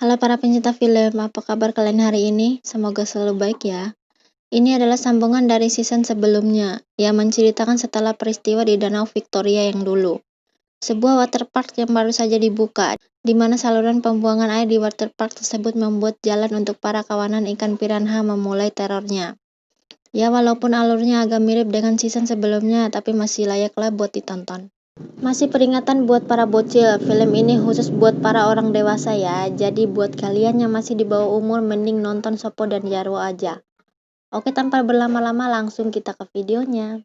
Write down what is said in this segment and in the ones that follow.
Halo para pencinta film, apa kabar kalian hari ini? Semoga selalu baik ya. Ini adalah sambungan dari season sebelumnya, yang menceritakan setelah peristiwa di Danau Victoria yang dulu. Sebuah waterpark yang baru saja dibuka, di mana saluran pembuangan air di waterpark tersebut membuat jalan untuk para kawanan ikan piranha memulai terornya. Ya walaupun alurnya agak mirip dengan season sebelumnya, tapi masih layaklah buat ditonton. Masih peringatan buat para bocil, film ini khusus buat para orang dewasa ya. Jadi buat kalian yang masih di bawah umur mending nonton Sopo dan Jarwo aja. Oke, tanpa berlama-lama langsung kita ke videonya.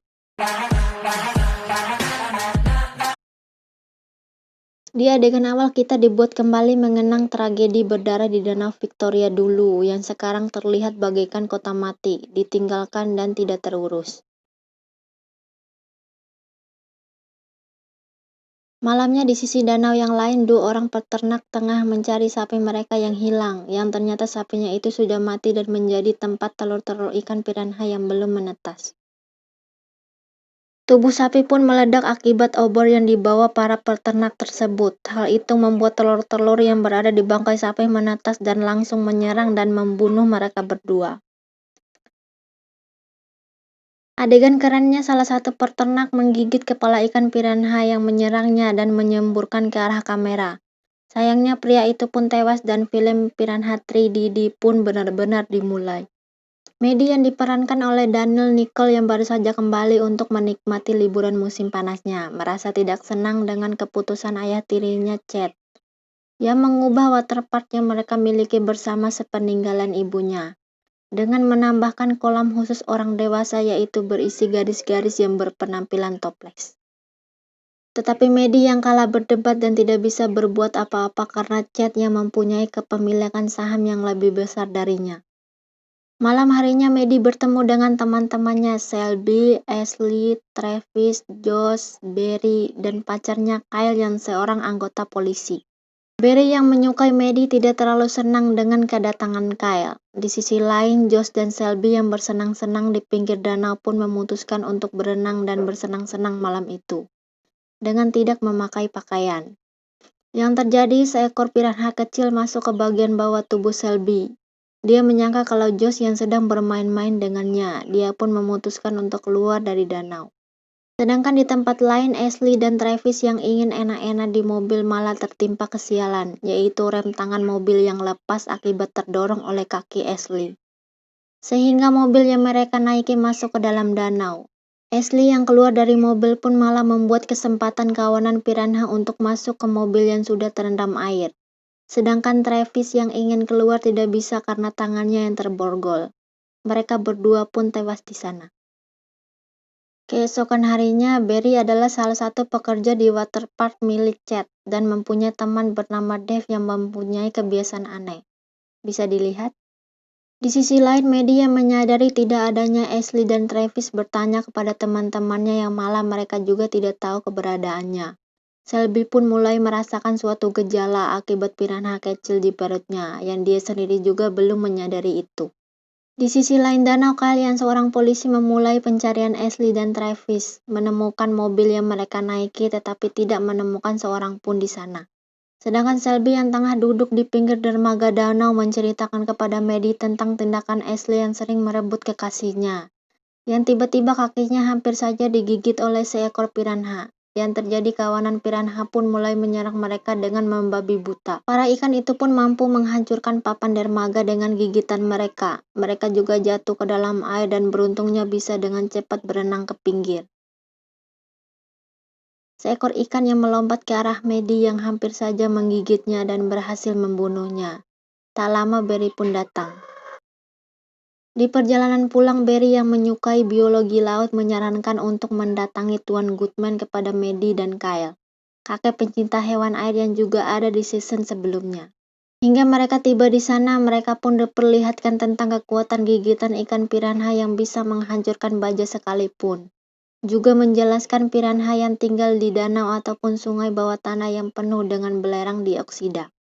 Di adegan awal kita dibuat kembali mengenang tragedi berdarah di Danau Victoria dulu yang sekarang terlihat bagaikan kota mati, ditinggalkan dan tidak terurus. Malamnya di sisi danau yang lain, dua orang peternak tengah mencari sapi mereka yang hilang, yang ternyata sapinya itu sudah mati dan menjadi tempat telur-telur ikan piranha yang belum menetas. Tubuh sapi pun meledak akibat obor yang dibawa para peternak tersebut. Hal itu membuat telur-telur yang berada di bangkai sapi menetas dan langsung menyerang dan membunuh mereka berdua. Adegan kerennya salah satu peternak menggigit kepala ikan piranha yang menyerangnya dan menyemburkan ke arah kamera. Sayangnya pria itu pun tewas dan film Piranha 3D pun benar-benar dimulai. Medi yang diperankan oleh Daniel Nicole yang baru saja kembali untuk menikmati liburan musim panasnya, merasa tidak senang dengan keputusan ayah tirinya Chad yang mengubah waterpark yang mereka miliki bersama sepeninggalan ibunya, dengan menambahkan kolam khusus orang dewasa yaitu berisi garis-garis yang berpenampilan toples. Tetapi Medi yang kalah berdebat dan tidak bisa berbuat apa-apa karena Chad yang mempunyai kepemilikan saham yang lebih besar darinya. Malam harinya Medi bertemu dengan teman-temannya Shelby, Ashley, Travis, Josh, Barry, dan pacarnya Kyle yang seorang anggota polisi. Barry yang menyukai Medi tidak terlalu senang dengan kedatangan Kyle. Di sisi lain, Josh dan Shelby yang bersenang-senang di pinggir danau pun memutuskan untuk berenang dan bersenang-senang malam itu dengan tidak memakai pakaian. Yang terjadi, seekor piranha kecil masuk ke bagian bawah tubuh Shelby. Dia menyangka kalau Josh yang sedang bermain-main dengannya. Dia pun memutuskan untuk keluar dari danau. Sedangkan di tempat lain, Ashley dan Travis yang ingin enak-enak di mobil malah tertimpa kesialan, yaitu rem tangan mobil yang lepas akibat terdorong oleh kaki Ashley. Sehingga mobil yang mereka naiki masuk ke dalam danau. Ashley yang keluar dari mobil pun malah membuat kesempatan kawanan piranha untuk masuk ke mobil yang sudah terendam air. Sedangkan Travis yang ingin keluar tidak bisa karena tangannya yang terborgol. Mereka berdua pun tewas di sana. Keesokan harinya, Barry adalah salah satu pekerja di waterpark milik Chad dan mempunyai teman bernama Dave yang mempunyai kebiasaan aneh. Bisa dilihat? Di sisi lain, media menyadari tidak adanya Ashley dan Travis bertanya kepada teman-temannya yang malah mereka juga tidak tahu keberadaannya. Shelby pun mulai merasakan suatu gejala akibat piranha kecil di perutnya, yang dia sendiri juga belum menyadari itu. Di sisi lain danau, kalian seorang polisi memulai pencarian Ashley dan Travis, menemukan mobil yang mereka naiki tetapi tidak menemukan seorang pun di sana. Sedangkan Shelby yang tengah duduk di pinggir dermaga danau menceritakan kepada Medi tentang tindakan Ashley yang sering merebut kekasihnya, yang tiba-tiba kakinya hampir saja digigit oleh seekor piranha. Yang terjadi, kawanan piranha pun mulai menyerang mereka dengan membabi buta. Para ikan itu pun mampu menghancurkan papan dermaga dengan gigitan mereka. Mereka juga jatuh ke dalam air dan beruntungnya bisa dengan cepat berenang ke pinggir. Seekor ikan yang melompat ke arah Medi yang hampir saja menggigitnya dan berhasil membunuhnya. Tak lama Barry pun datang. Di perjalanan pulang, Barry yang menyukai biologi laut menyarankan untuk mendatangi Tuan Goodman kepada Medi dan Kyle, kakek pencinta hewan air yang juga ada di season sebelumnya. Hingga mereka tiba di sana, mereka pun diperlihatkan tentang kekuatan gigitan ikan piranha yang bisa menghancurkan baja sekalipun. Juga menjelaskan piranha yang tinggal di danau ataupun sungai bawah tanah yang penuh dengan belerang dioksida.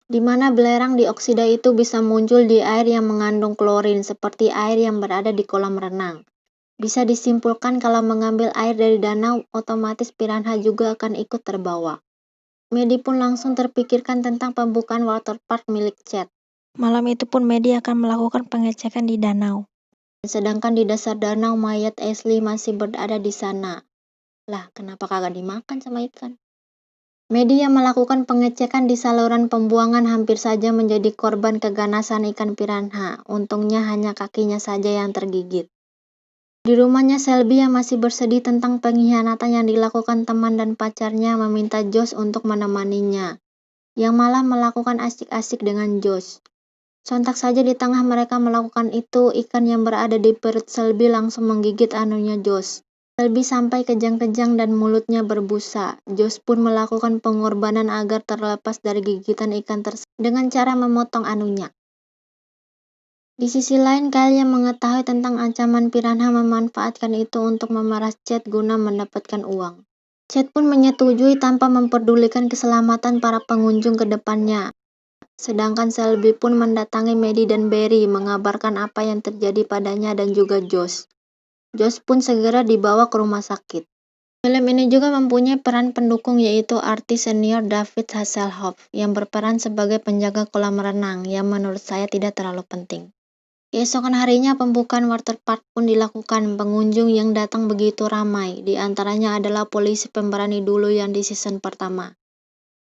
Di mana belerang dioksida itu bisa muncul di air yang mengandung klorin seperti air yang berada di kolam renang. Bisa disimpulkan kalau mengambil air dari danau, otomatis piranha juga akan ikut terbawa. Medi pun langsung terpikirkan tentang pembukaan waterpark milik Chad. Malam itu pun Medi akan melakukan pengecekan di danau. Sedangkan di dasar danau mayat Ashley masih berada di sana. Lah, kenapa kagak dimakan sama ikan? Medi yang melakukan pengecekan di saluran pembuangan hampir saja menjadi korban keganasan ikan piranha. Untungnya hanya kakinya saja yang tergigit. Di rumahnya, Shelby yang masih bersedih tentang pengkhianatan yang dilakukan teman dan pacarnya meminta Josh untuk menemaninya, yang malah melakukan asik-asik dengan Josh. Sontak saja di tengah mereka melakukan itu, ikan yang berada di perut Shelby langsung menggigit anunya Josh. Shelby sampai kejang-kejang dan mulutnya berbusa. Josh pun melakukan pengorbanan agar terlepas dari gigitan ikan tersebut dengan cara memotong anunya. Di sisi lain, Kyle yang mengetahui tentang ancaman piranha memanfaatkan itu untuk memeras Chad guna mendapatkan uang. Chad pun menyetujui tanpa memperdulikan keselamatan para pengunjung ke depannya. Sedangkan Shelby pun mendatangi Maddie dan Barry mengabarkan apa yang terjadi padanya dan juga Josh. Josh pun segera dibawa ke rumah sakit. Film ini juga mempunyai peran pendukung yaitu artis senior David Hasselhoff yang berperan sebagai penjaga kolam renang yang menurut saya tidak terlalu penting. Keesokan harinya pembukaan waterpark pun dilakukan. Pengunjung yang datang begitu ramai, di antaranya adalah polisi pemberani dulu yang di season pertama.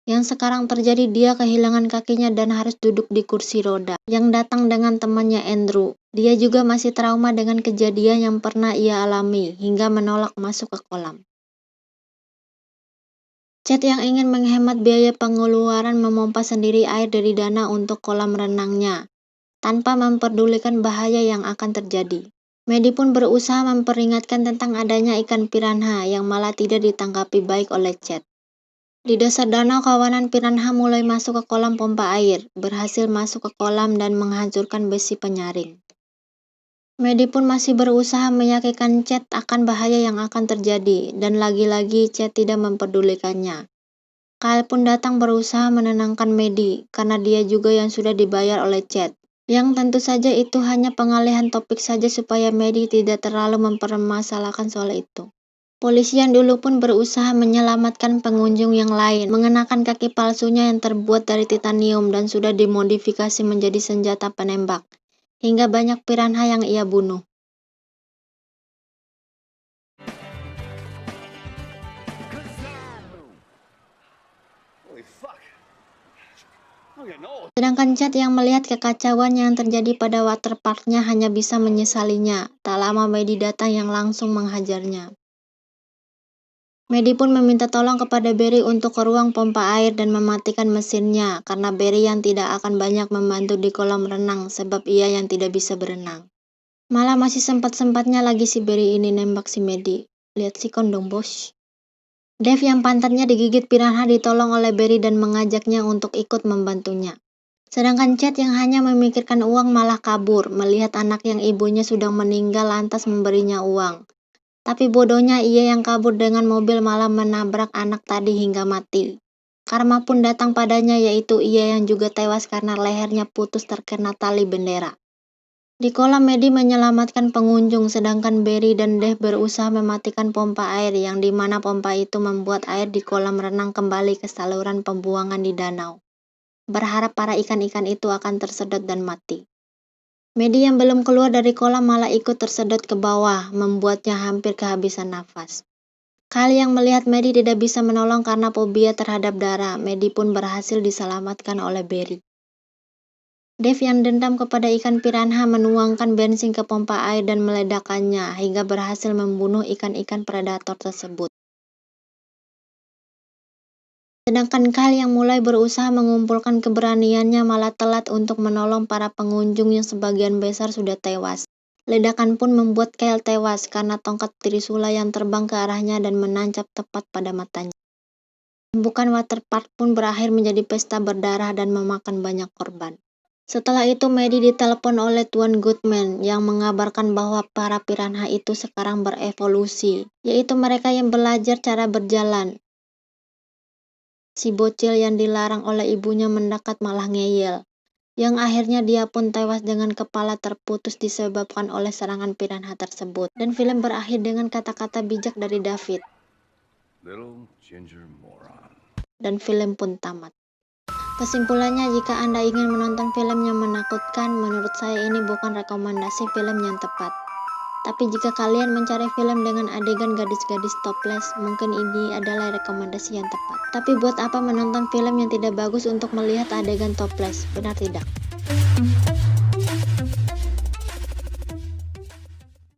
Yang sekarang terjadi dia kehilangan kakinya dan harus duduk di kursi roda. Yang datang dengan temannya Andrew. Dia juga masih trauma dengan kejadian yang pernah ia alami hingga menolak masuk ke kolam. Chad yang ingin menghemat biaya pengeluaran memompa sendiri air dari danau untuk kolam renangnya, tanpa memperdulikan bahaya yang akan terjadi. Maddie pun berusaha memperingatkan tentang adanya ikan piranha yang malah tidak ditanggapi baik oleh Chad. Di dasar danau, kawanan piranha mulai masuk ke kolam pompa air, berhasil masuk ke kolam dan menghancurkan besi penyaring. Maddie pun masih berusaha meyakinkan Chad akan bahaya yang akan terjadi, dan lagi-lagi Chad tidak memperdulikannya. Kyle pun datang berusaha menenangkan Maddie, karena dia juga yang sudah dibayar oleh Chad. Yang tentu saja itu hanya pengalihan topik saja supaya Maddie tidak terlalu mempermasalahkan soal itu. Polisi yang dulu pun berusaha menyelamatkan pengunjung yang lain, mengenakan kaki palsunya yang terbuat dari titanium dan sudah dimodifikasi menjadi senjata penembak, hingga banyak piranha yang ia bunuh. Sedangkan Chad yang melihat kekacauan yang terjadi pada waterparknya hanya bisa menyesalinya. Tak lama Maddie datang yang langsung menghajarnya. Maddie pun meminta tolong kepada Barry untuk ke ruang pompa air dan mematikan mesinnya, karena Barry yang tidak akan banyak membantu di kolam renang sebab ia yang tidak bisa berenang. Malah masih sempat-sempatnya lagi si Barry ini nembak si Maddie. Lihat si kondom bos. Dave yang pantatnya digigit piranha ditolong oleh Barry dan mengajaknya untuk ikut membantunya. Sedangkan Chad yang hanya memikirkan uang malah kabur, melihat anak yang ibunya sudah meninggal lantas memberinya uang. Tapi bodohnya ia yang kabur dengan mobil malah menabrak anak tadi hingga mati. Karma pun datang padanya yaitu ia yang juga tewas karena lehernya putus terkena tali bendera. Di kolam Maddie menyelamatkan pengunjung sedangkan Barry dan Dave berusaha mematikan pompa air yang dimana pompa itu membuat air di kolam renang kembali ke saluran pembuangan di danau. Berharap para ikan-ikan itu akan tersedot dan mati. Maddie yang belum keluar dari kolam malah ikut tersedot ke bawah, membuatnya hampir kehabisan nafas. Kyle yang melihat Maddie tidak bisa menolong karena fobia terhadap darah, Maddie pun berhasil diselamatkan oleh Barry. Dave yang dendam kepada ikan piranha menuangkan bensin ke pompa air dan meledakkannya hingga berhasil membunuh ikan-ikan predator tersebut. Sedangkan Kyle yang mulai berusaha mengumpulkan keberaniannya malah telat untuk menolong para pengunjung yang sebagian besar sudah tewas. Ledakan pun membuat Kyle tewas karena tongkat trisula yang terbang ke arahnya dan menancap tepat pada matanya. Pembukaan waterpark pun berakhir menjadi pesta berdarah dan memakan banyak korban. Setelah itu Maddie ditelepon oleh Tuan Goodman yang mengabarkan bahwa para piranha itu sekarang berevolusi, yaitu mereka yang belajar cara berjalan. Si bocil yang dilarang oleh ibunya mendekat malah ngeyel, yang akhirnya dia pun tewas dengan kepala terputus disebabkan oleh serangan piranha tersebut. Dan film berakhir dengan kata-kata bijak dari David. Little ginger moron. dan film pun tamat. Kesimpulannya, jika Anda ingin menonton film yang menakutkan, menurut saya ini bukan rekomendasi film yang tepat. Tapi jika kalian mencari film dengan adegan gadis-gadis topless, mungkin ini adalah rekomendasi yang tepat. Tapi buat apa menonton film yang tidak bagus untuk melihat adegan topless, benar tidak?